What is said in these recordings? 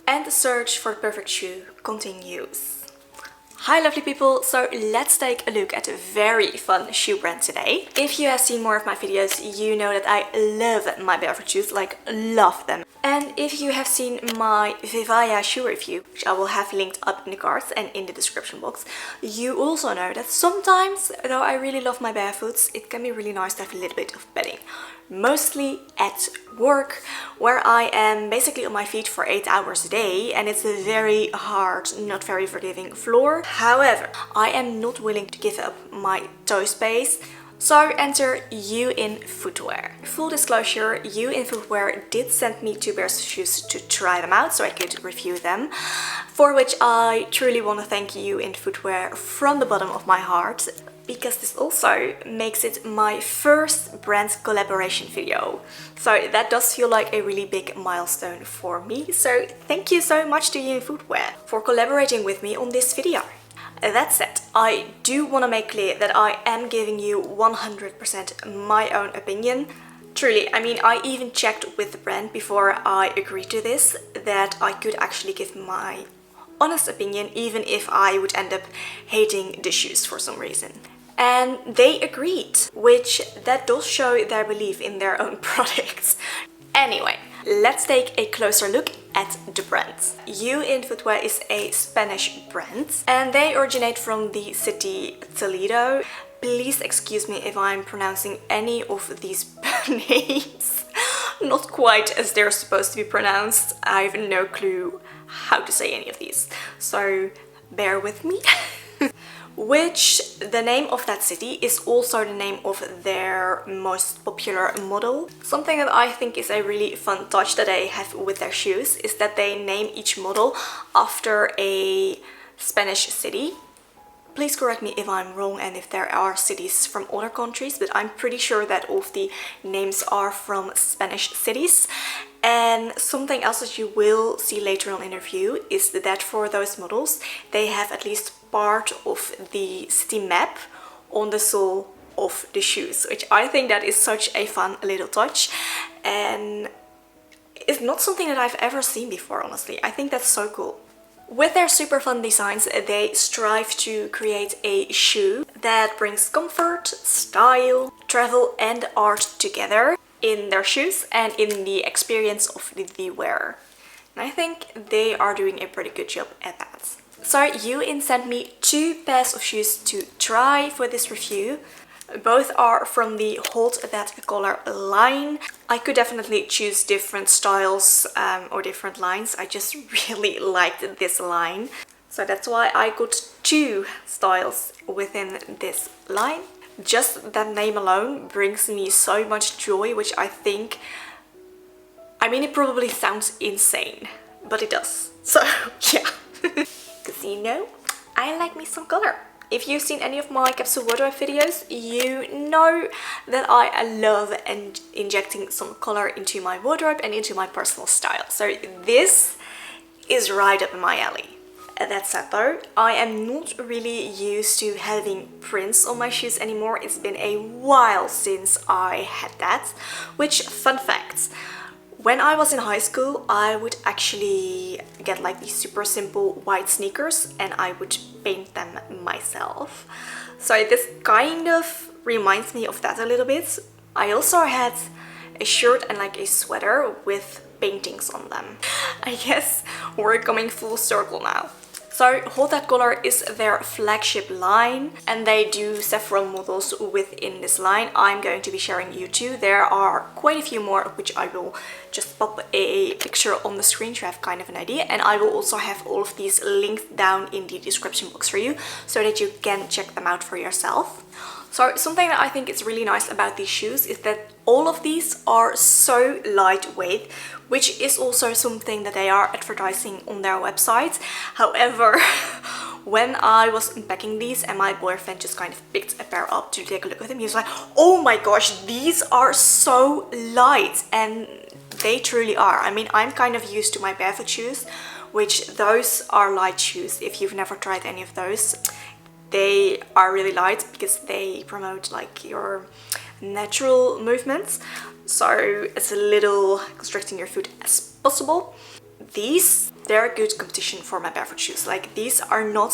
and the search for the perfect shoe continues. Hi lovely people, so let's take a look at a very fun shoe brand today. If you have seen more of my videos, you know that I love my barefoot shoes, like love them. And if you have seen my Vivaya shoe review, which I will have linked up in the cards and in the description box, you also know that sometimes, though I really love my barefoots, it can be really nice to have a little bit of bedding. Mostly at work, where I am basically on my feet for 8 hours a day, and it's a very hard, not very forgiving floor. However, I am not willing to give up my toe space, so enter UIN Footwear. Full disclosure, UIN Footwear did send me 2 pairs of shoes to try them out so I could review them, for which I truly want to thank UIN Footwear from the bottom of my heart, because this also makes it my first brand collaboration video. So that does feel like a really big milestone for me. So thank you so much to UIN Footwear for collaborating with me on this video. That said, I do want to make clear that I am giving you 100% my own opinion. Truly, I mean, I even checked with the brand before I agreed to this, that I could actually give my honest opinion even if I would end up hating the shoes for some reason. And they agreed, which that does show their belief in their own products. Anyway, let's take a closer look at the brand. UIN Footwear is a Spanish brand and they originate from the city Toledo. Please excuse me if I'm pronouncing any of these names not quite as they're supposed to be pronounced. I have no clue how to say any of these, so bear with me. Which, the name of that city is also the name of their most popular model. Something that I think is a really fun touch that they have with their shoes is that they name each model after a Spanish city. Please correct me if I'm wrong and if there are cities from other countries, but I'm pretty sure that all of the names are from Spanish cities. And something else that you will see later on in the review is that for those models, they have at least part of the city map on the sole of the shoes, which I think that is such a fun little touch. And it's not something that I've ever seen before, honestly. I think that's so cool. With their super fun designs, they strive to create a shoe that brings comfort, style, travel and art together in their shoes and in the experience of the wearer. And I think they are doing a pretty good job at that. So UIN sent me 2 pairs of shoes to try for this review. Both are from the Hold That Color line. I could definitely choose different styles or different lines. I just really liked this line. So that's why I got 2 styles within this line. Just that name alone brings me so much joy, which I think, I mean, it probably sounds insane, but it does. So yeah, because you know, I like me some color. If you've seen any of my capsule wardrobe videos, you know that I love injecting some color into my wardrobe and into my personal style. So this is right up my alley. That said though, I am not really used to having prints on my shoes anymore. It's been a while since I had that. Which, fun fact, when I was in high school, I would actually get like these super simple white sneakers and I would paint them myself. So this kind of reminds me of that a little bit. I also had a shirt and like a sweater with paintings on them. I guess we're coming full circle now. So Hold That Color is their flagship line and they do several models within this line. I'm going to be sharing you 2. There are quite a few more, which I will just pop a picture on the screen to have kind of an idea, and I will also have all of these linked down in the description box for you so that you can check them out for yourself. So something that I think is really nice about these shoes is that all of these are so lightweight, which is also something that they are advertising on their website. However, when I was unpacking these and my boyfriend just kind of picked a pair up to take a look at them, he was like, oh my gosh, these are so light, and they truly are. I mean, I'm kind of used to my barefoot shoes, which those are light shoes. If you've never tried any of those, they are really light because they promote like your natural movements, so it's a little constricting your foot as possible. These, very good competition for my barefoot shoes. Like, these are not,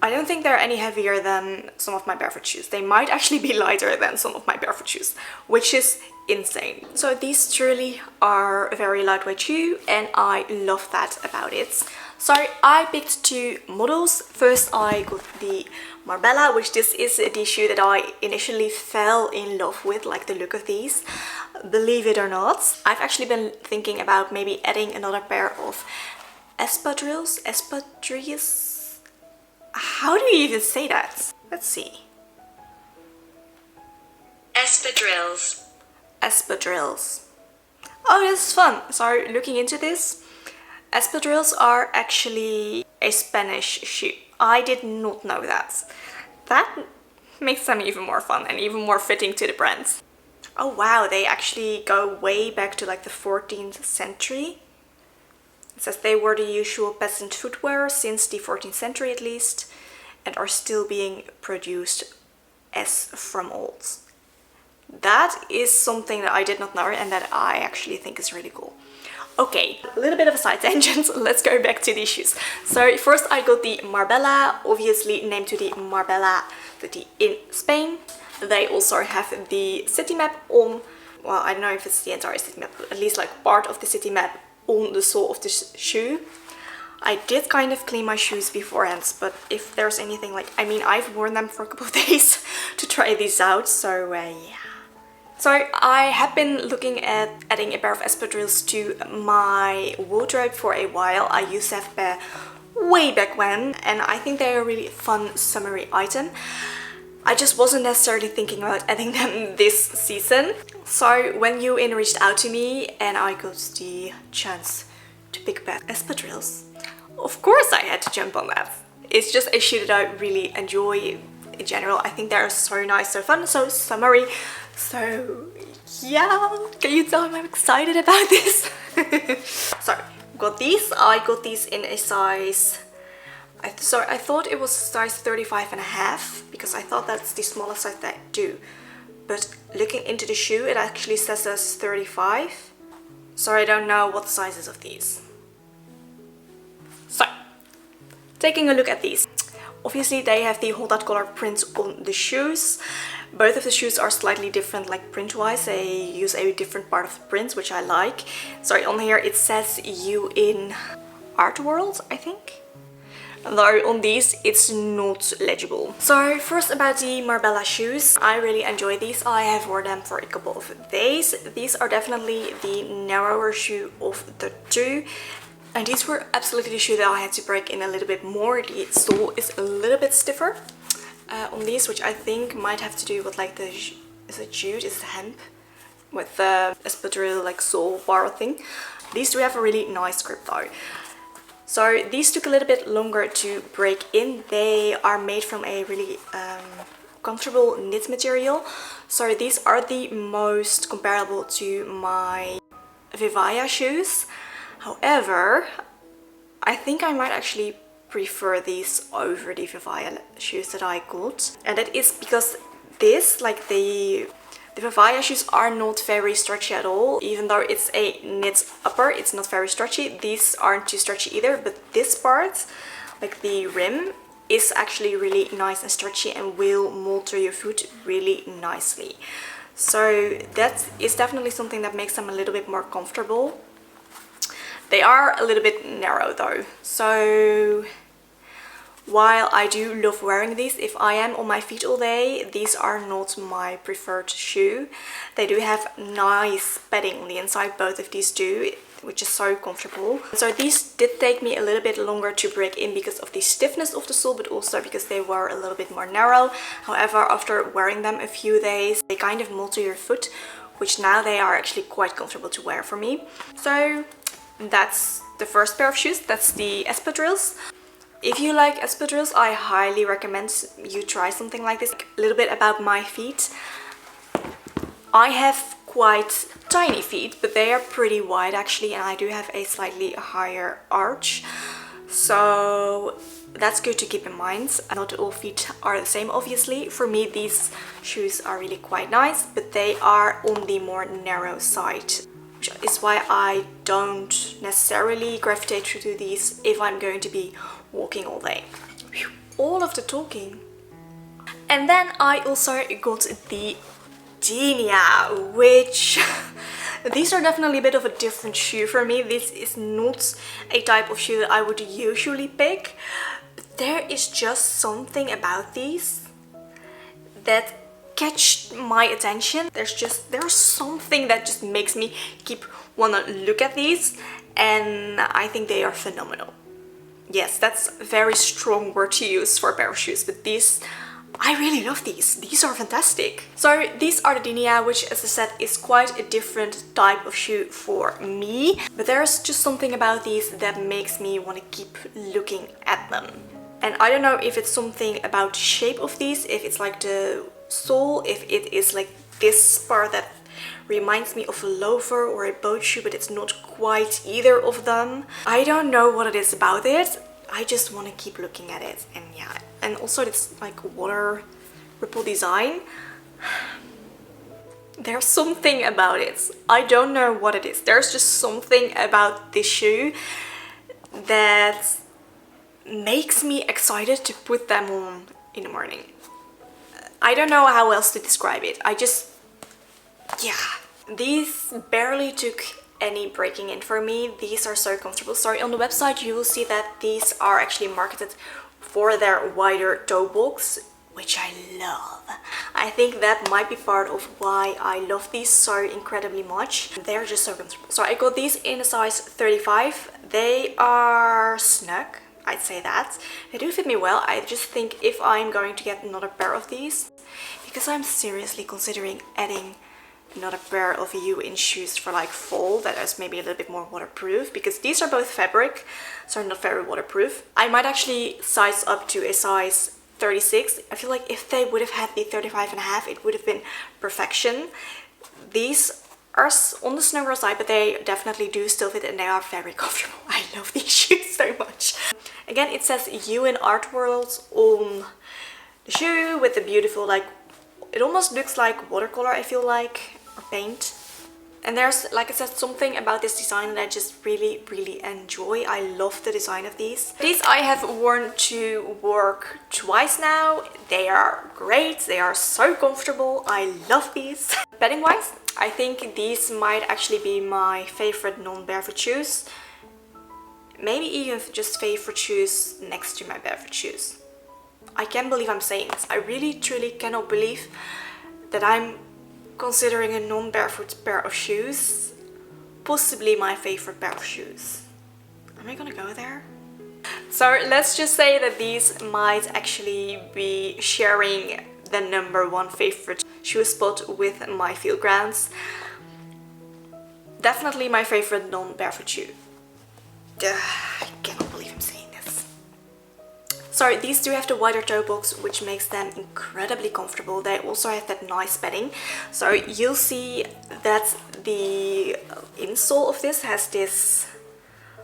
I don't think they're any heavier than some of my barefoot shoes. They might actually be lighter than some of my barefoot shoes, which is insane. So these truly are a very lightweight shoe, and I love that about it. So I picked two models. First I got the Marbella, which this is the shoe that I initially fell in love with, like the look of these. Believe it or not, I've actually been thinking about maybe adding another pair of espadrilles. How do you even say that? Let's see. Espadrilles. Espadrilles. Oh, this is fun. So looking into this, espadrilles are actually a Spanish shoe. I did not know that. That makes them even more fun and even more fitting to the brand. Oh wow, they actually go way back to like the 14th century. It says they were the usual peasant footwear since the 14th century at least, and are still being produced as from old. That is something that I did not know and that I actually think is really cool. Okay, a little bit of a side tangent, let's go back to these shoes. So first I got the Marbella, obviously named to the Marbella city in Spain. They also have the city map on, well, I don't know if it's the entire city map, but at least like part of the city map on the sole of the shoe. I did kind of clean my shoes beforehand, but if there's anything like, I mean, I've worn them for a couple of days to try these out, so yeah. So I have been looking at adding a pair of espadrilles to my wardrobe for a while. I used to have a pair way back when, and I think they're a really fun summery item. I just wasn't necessarily thinking about adding them this season. So when UIN reached out to me and I got the chance to pick a pair of espadrilles, of course I had to jump on that. It's just a shoe that I really enjoy in general. I think they're so nice, so fun, so summery. So yeah, can you tell I'm excited about this? So got these. I got these in a size, I thought it was size 35.5 because I thought that's the smallest size that I do. But looking into the shoe, it actually says as 35. So I don't know what the sizes of these. So, taking a look at these. Obviously they have the hold out color print on the shoes. Both of the shoes are slightly different, like print-wise. They use a different part of the print, which I like. Sorry, on here it says UIN Art World, I think. Though on these it's not legible. So first about the Marbella shoes. I really enjoy these. I have worn them for a couple of days. These are definitely the narrower shoe of the two. And these were absolutely the shoe that I had to break in a little bit more. The sole is a little bit stiffer on these, which I think might have to do with like the, is it jute, is it hemp? With the espadrille like sole bar thing. These do have a really nice grip though. So these took a little bit longer to break in. They are made from a really comfortable knit material. So these are the most comparable to my Vivaya shoes. However, I think I might actually prefer these over the Vivaya shoes that I got. And that is because this, like the Vivaya shoes are not very stretchy at all. Even though it's a knit upper, it's not very stretchy. These aren't too stretchy either, but this part, like the rim, is actually really nice and stretchy and will mold to your foot really nicely. So that is definitely something that makes them a little bit more comfortable. They are a little bit narrow though, so while I do love wearing these, if I am on my feet all day, these are not my preferred shoe. They do have nice padding on the inside, both of these do, which is so comfortable. So these did take me a little bit longer to break in because of the stiffness of the sole, but also because they were a little bit more narrow. However, after wearing them a few days, they kind of mold to your foot, which now they are actually quite comfortable to wear for me. So that's the first pair of shoes, that's the espadrilles. If you like espadrilles, I highly recommend you try something like this. A little bit about my feet. I have quite tiny feet, but they are pretty wide actually, and I do have a slightly higher arch. So that's good to keep in mind. Not all feet are the same, obviously. For me, these shoes are really quite nice, but they are on the more narrow side, which which is why I don't necessarily gravitate to these if I'm going to be walking all day. Whew, all of the talking. And then I also got the Denia, which these are definitely a bit of a different shoe for me. This is not a type of shoe that I would usually pick, but there is just something about these that catch my attention. There's something that just makes me keep wanna look at these, and I think they are phenomenal. Yes, that's a very strong word to use for a pair of shoes, but these, I really love these. These are fantastic. So these are the Denia, which, as I said, is quite a different type of shoe for me. But there's just something about these that makes me want to keep looking at them. And I don't know if it's something about the shape of these, if it's like the sole, if it is like this part that reminds me of a loafer or a boat shoe, but it's not quite either of them. I don't know what it is about it. I just want to keep looking at it, and yeah. And also this like water ripple design. There's something about it. I don't know what it is. There's just something about this shoe that makes me excited to put them on in the morning. I don't know how else to describe it. Yeah. These barely took any breaking in for me. These are so comfortable. Sorry, on the website you will see that these are actually marketed for their wider toe box, which I love. I think that might be part of why I love these so incredibly much. They're just so comfortable. So I got these in a size 35. They are snug, I'd say that. They do fit me well. I just think if I'm going to get another pair of these, because I'm seriously considering adding another pair of UIN shoes for like fall that is maybe a little bit more waterproof, because these are both fabric, so not very waterproof. I might actually size up to a size 36. I feel like if they would have had the 35.5, it would have been perfection. These are on the snugger side, but they definitely do still fit and they are very comfortable. I love these shoes so much. Again, it says UIN Art World on the shoe with the beautiful, like, it almost looks like watercolor, I feel like, or paint. And there's, like I said, something about this design that I just really, really enjoy. I love the design of these. These I have worn to work twice now. They are great. They are so comfortable. I love these. Bedding wise, I think these might actually be my favorite non-barefoot shoes. Maybe even just favorite shoes next to my barefoot shoes. I can't believe I'm saying this. I really, truly cannot believe that I'm considering a non-barefoot pair of shoes possibly my favorite pair of shoes. Am I gonna go there? So let's just say that these might actually be sharing the #1 favorite shoe spot with my field grounds. Definitely my favorite non-barefoot shoe. I cannot believe I'm saying this. So these do have the wider toe box, which makes them incredibly comfortable. They also have that nice padding. So you'll see that the insole of this has this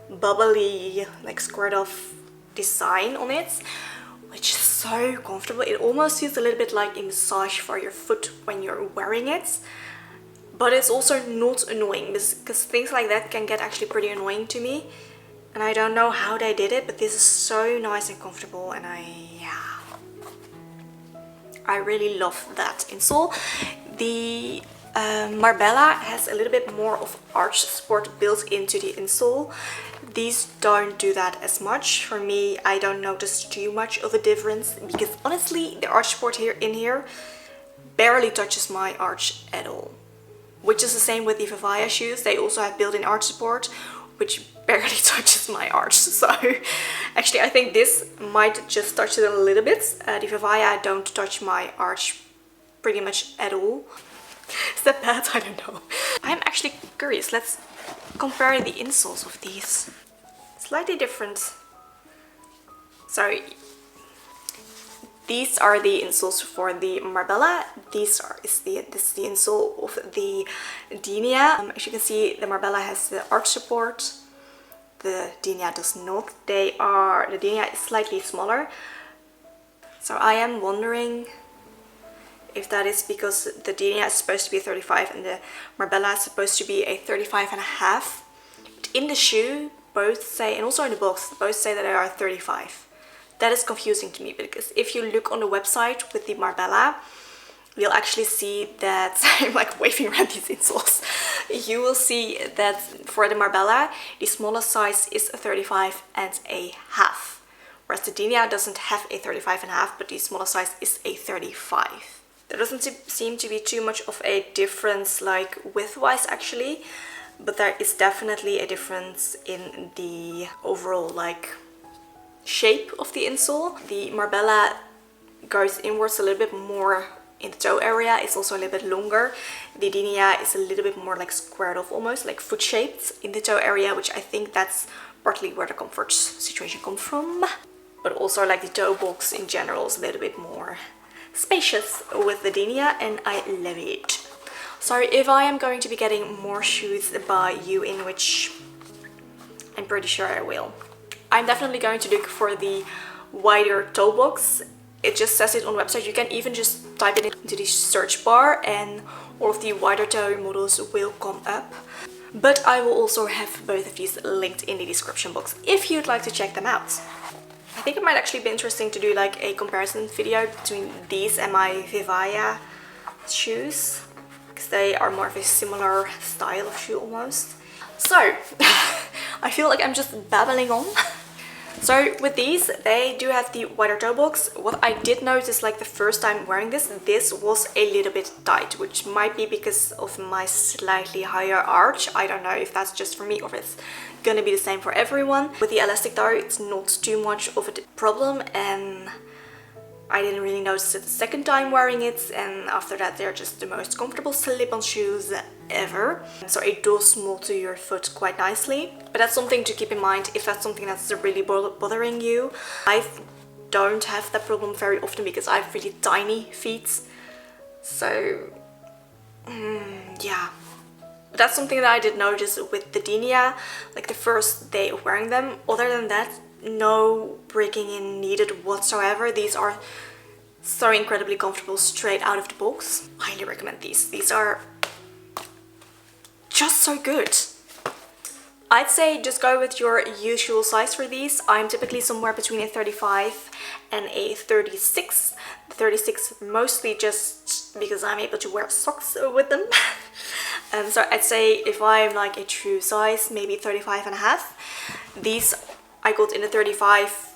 bubbly, like squirt off design on it, which is so comfortable. It almost feels a little bit like a massage for your foot when you're wearing it. But it's also not annoying, because things like that can get actually pretty annoying to me. And I don't know how they did it, but this is so nice and comfortable, and I really love that insole. The Marbella has a little bit more of arch support built into the insole. These don't do that as much. For me, I don't notice too much of a difference, because honestly, the arch support in here barely touches my arch at all. Which is the same with the Vivaya shoes. They also have built-in arch support, which barely touches my arch. So actually I think this might just touch it a little bit. The Vivaya don't touch my arch pretty much at all. Is that bad? I don't know. I'm actually curious. Let's compare the insoles of these. Slightly different. So these are the insoles for the Marbella. This is the insole of the Denia. As you can see, the Marbella has the arch support. The Denia does not. The Denia is slightly smaller. So I am wondering if that is because the Denia is supposed to be a 35 and the Marbella is supposed to be a 35.5. But in the shoe, both say, and also in the box, both say that they are 35. That is confusing to me, because if you look on the website with the Marbella, you'll actually see that, I'm like waving around these insoles, you will see that for the Marbella, the smallest size is a 35.5. Whereas the Denia doesn't have a 35.5, but the smallest size is a 35. There doesn't seem to be too much of a difference like width-wise actually, but there is definitely a difference in the overall like shape of the insole. The Marbella goes inwards a little bit more in the toe area. It's also a little bit longer. The Denia is a little bit more like squared off, almost like foot shaped in the toe area, which I think that's partly where the comfort situation comes from. But also like the toe box in general is a little bit more spacious with the Denia, and I love it. So if I am going to be getting more shoes by UIN, which I'm pretty sure I will, I'm definitely going to look for the wider toe box. It just says it on the website. You can even just type it into the search bar and all of the wider toe models will come up. But I will also have both of these linked in the description box if you'd like to check them out. I think it might actually be interesting to do like a comparison video between these and my Vivaya shoes, because they are more of a similar style of shoe almost. So, I feel like I'm just babbling on. So with these, they do have the wider toe box. What I did notice like the first time wearing this was a little bit tight, which might be because of my slightly higher arch. I don't know if that's just for me or if it's gonna be the same for everyone. With the elastic though, it's not too much of a problem, and I didn't really notice it the second time wearing it, and after that they're just the most comfortable slip-on shoes ever. So it does mold to your foot quite nicely, but that's something to keep in mind if that's something that's really bothering you. I don't have that problem very often because I have really tiny feet, so yeah. But that's something that I did notice with the Denia, like the first day of wearing them. Other than that, no breaking in needed whatsoever. These are so incredibly comfortable straight out of the box. Highly recommend these. These are just so good. I'd say just go with your usual size for these. I'm typically somewhere between a 35 and a 36. The 36 mostly just because I'm able to wear socks with them. So I'd say if I'm like a true size, maybe 35.5. These I got in the 35.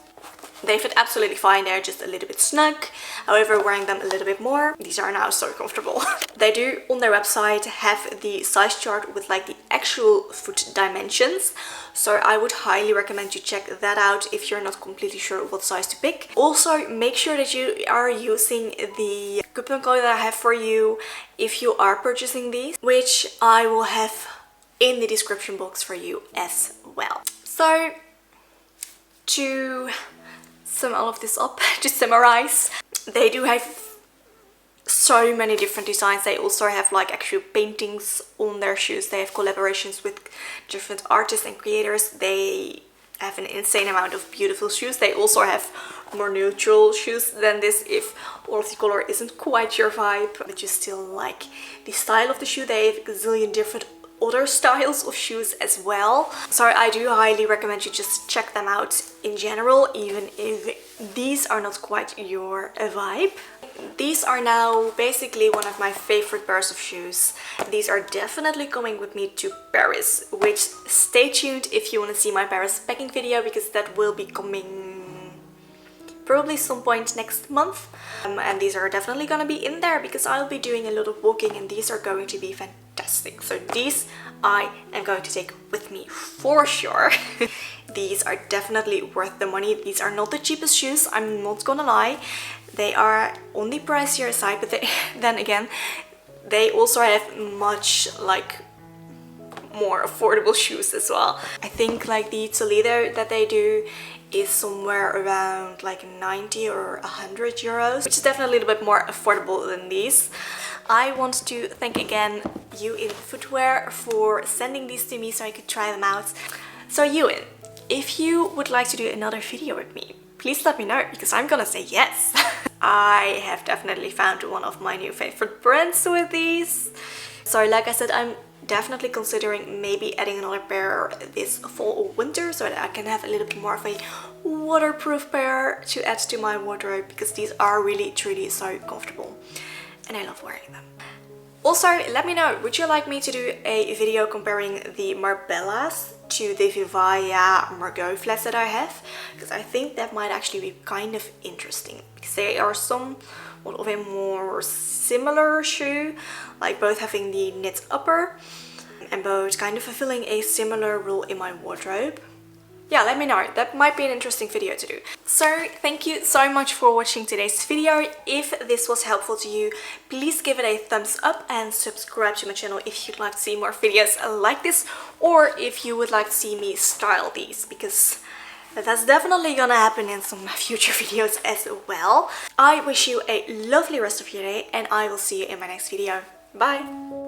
They fit absolutely fine, they're just a little bit snug. However, wearing them a little bit more, these are now so comfortable. They do on their website have the size chart with like the actual foot dimensions. So I would highly recommend you check that out if you're not completely sure what size to pick. Also, make sure that you are using the coupon code that I have for you if you are purchasing these, which I will have in the description box for you as well. So, to sum all of this up, to summarize, they do have so many different designs. They also have like actual paintings on their shoes. They have collaborations with different artists and creators. They have an insane amount of beautiful shoes. They also have more neutral shoes than this if all of the color isn't quite your vibe, but you still like the style of the shoe. They have a gazillion different other styles of shoes as well. So I do highly recommend you just check them out in general, even if these are not quite your vibe. These are now basically one of my favorite pairs of shoes. These are definitely coming with me to Paris, which stay tuned if you want to see my Paris packing video, because that will be coming probably some point next month. And these are definitely gonna be in there because I'll be doing a lot of walking, and these are going to be fantastic. So these I am going to take with me for sure. These are definitely worth the money. These are not the cheapest shoes, I'm not gonna lie. They are on the pricier side, but then again, they also have much like more affordable shoes as well. I think like the Toledo that they do is somewhere around like 90 or 100 euros, which is definitely a little bit more affordable than these. I want to thank again UIN Footwear for sending these to me so I could try them out. So UIN, if you would like to do another video with me, please let me know because I'm gonna say yes. I have definitely found one of my new favorite brands with these. So like I said, I'm definitely considering maybe adding another pair this fall or winter so that I can have a little bit more of a waterproof pair to add to my wardrobe, because these are really truly so comfortable and I love wearing them. Also, let me know, would you like me to do a video comparing the Marbellas to the Vivaya Margot flats that I have? Because I think that might actually be kind of interesting, because they are somewhat of a more similar shoe, like both having the knit upper and both kind of fulfilling a similar role in my wardrobe. Yeah, let me know. That might be an interesting video to do. So thank you so much for watching today's video. If this was helpful to you, please give it a thumbs up and subscribe to my channel if you'd like to see more videos like this, or if you would like to see me style these, because that's definitely gonna happen in some future videos as well. I wish you a lovely rest of your day and I will see you in my next video. Bye!